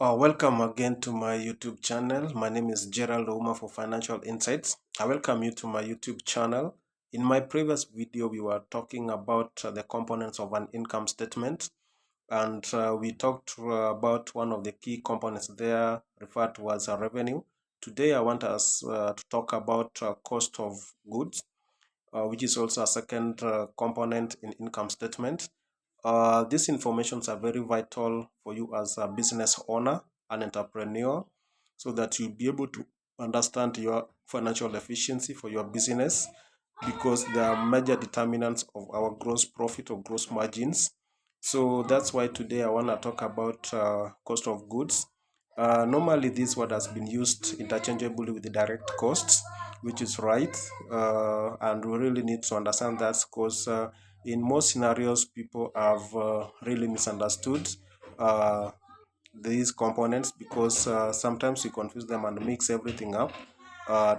Welcome again to my YouTube channel. My name is Gerald Ouma for Financial Insights. I welcome you to my YouTube channel. In my previous video, we were talking about the components of an income statement, and we talked about one of the key components there referred to as a revenue. Today, I want us to talk about cost of goods, which is also a second component in income statement. These informations are very vital for you as a business owner, an entrepreneur, so that you'll be able to understand your financial efficiency for your business, because they are major determinants of our gross profit or gross margins. So that's why today I want to talk about cost of goods. Normally, this word has been used interchangeably with the direct costs, which is right, and we really need to understand that, because in most scenarios, people have really misunderstood uh, these components, because sometimes we confuse them and mix everything up,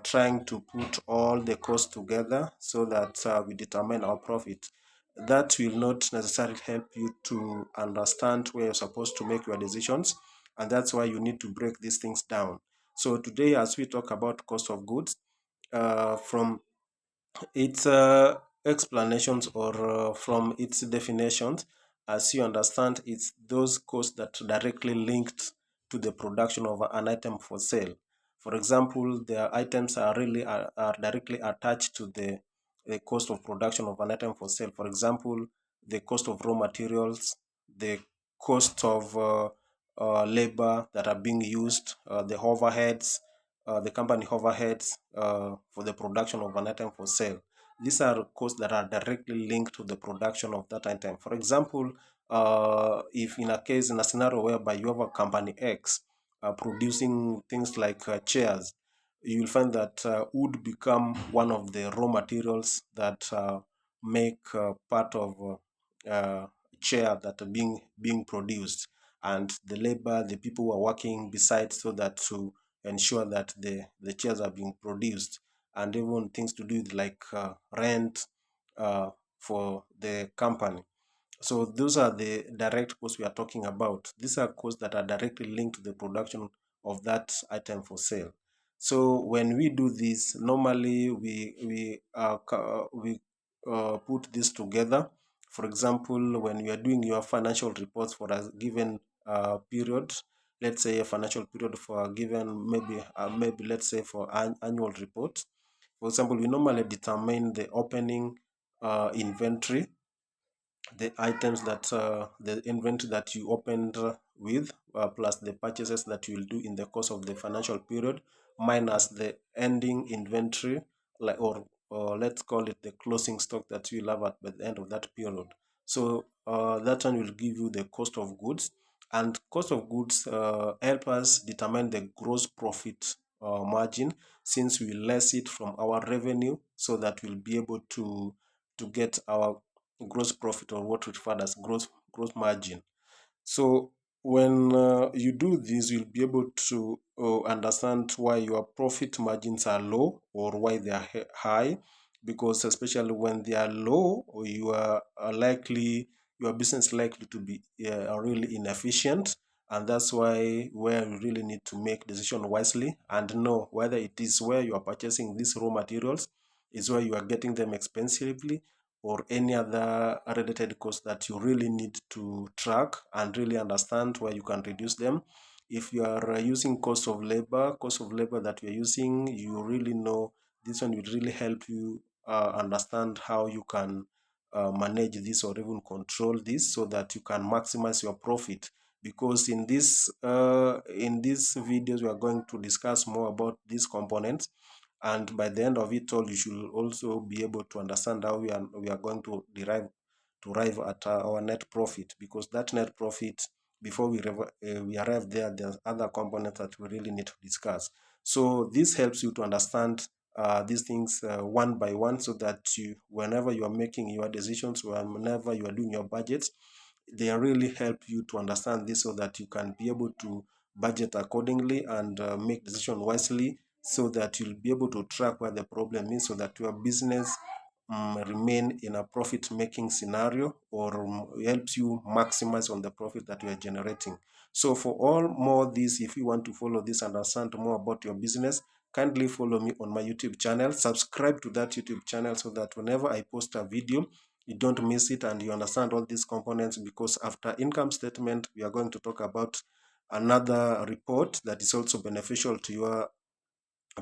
trying to put all the costs together so that we determine our profit. That will not necessarily help you to understand where you're supposed to make your decisions, and that's why you need to break these things down. So today, as we talk about cost of goods, from its explanations, or from its definitions, as you understand, it's those costs that are directly linked to the production of an item for sale. For example, the items are directly attached to the cost of production of an item for sale. For example, the cost of raw materials, the cost of labor that are being used, the overheads, the company overheads for the production of an item for sale. These are costs that are directly linked to the production of that item. For example, if in a scenario whereby you have a company X producing things like chairs, you will find that wood become one of the raw materials that make part of chair that are being produced, and the labor, the people who are working beside, so that to ensure that the chairs are being produced, and even things to do with like rent for the company. So those are the direct costs we are talking about. These are costs that are directly linked to the production of that item for sale. So when we do this, normally we put this together. For example, when you are doing your financial reports for a given period, let's say a financial period for a given, maybe let's say for an annual report. For example, we normally determine the opening inventory, the items that the inventory that you opened with, plus the purchases that you will do in the course of the financial period, minus the ending inventory, like, or let's call it the closing stock that you will have at the end of that period. So that one will give you the cost of goods, and cost of goods help us determine the gross profit margin, since we less it from our revenue, so that we'll be able to get our gross profit, or what we refer as gross margin. So when you do this, you'll be able to understand why your profit margins are low or why they are high, because especially when they are low, you are likely your business is likely to be really inefficient, and that's where you really need to make decision wisely and know whether it is where you are purchasing these raw materials, is where you are getting them expensively, or any other related costs that you really need to track and really understand where you can reduce them. If you are using cost of labor that you're using, you really know this one will really help you understand how you can manage this, or even control this, so that you can maximize your profit. Because in these videos, we are going to discuss more about these components, and by the end of it all, you should also be able to understand how we are going to arrive at our net profit, because that net profit, before we arrive there, there's other components that we really need to discuss. So this helps you to understand these things one by one, so that whenever you are making your decisions, whenever you are doing your budgets, they really help you to understand this, so that you can be able to budget accordingly and make decision wisely, so that you'll be able to track where the problem is, so that your business remain in a profit making scenario, or helps you maximize on the profit that you are generating. So for all more this, if you want to follow this and understand more about your business, kindly follow me on my YouTube channel. Subscribe to that YouTube channel so that whenever I post a video, you don't miss it and you understand all these components. Because after income statement, we are going to talk about another report that is also beneficial to your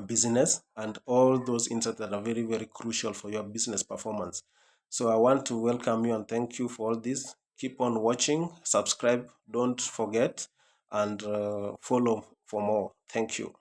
business, and all those insights that are very, very crucial for your business performance. So I want to welcome you and thank you for all this. Keep on watching, subscribe, don't forget, and follow for more. Thank you.